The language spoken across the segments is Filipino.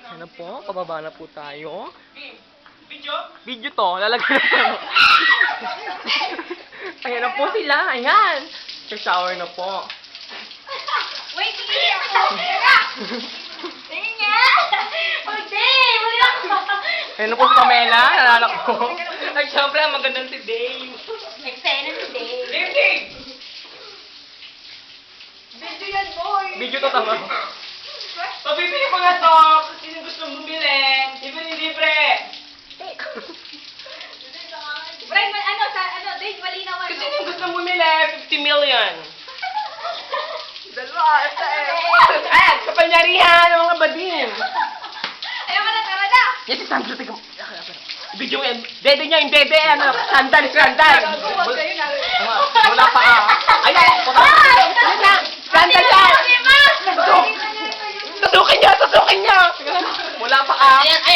Ano po? Pababa na po tayo. Video to. Lalagyan na po. Ayan na po sila. Ayan. Shower na po. Wait, sige ako. Tingin nga. Hindi, wala ako. Ayan na po si Pamela. Nalala ko. Ay, syempre, magandang si Dave. Eksena si Dave. Dave! Video yan, boy. Video to tama. Pabibili ko na to. Sino gusto bumili? Libre. Brian, Dave, malinawan. Kasi sino gusto bumili? 50 million. Dalawa, ito Ay, kapanyarihan ng mga bading. Ayaw mo na, tara na. Yes, si Sandro, tigam. Video yan. Dede niya, yung dede. Ano, skandal. Wala pa Ayan, skandal yan. Tutukin niya. Wala pa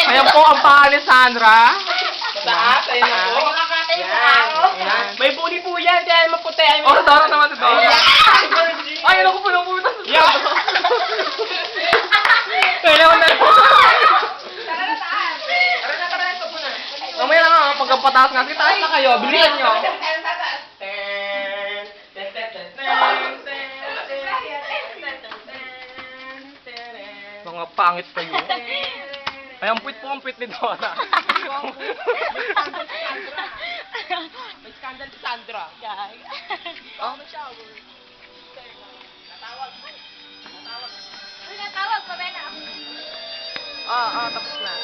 Ayan po ang pangalan ni Sandra. Mataas, ayan na po. Yan. May buli po yan, kaya maputi. Dora naman si Dora. Ay, ano ko po nang pumunta sa Dora. Kailangan na. Mamaya na nga, pagkapataas nga. Sige, taas na kayo. Bilihan nyo. Mga pangit kayo. Ay, ang puwit po ang puwit ni Dora. May scandal si Sandra. Oh? Uy, natawag pa ba na? Tapos na.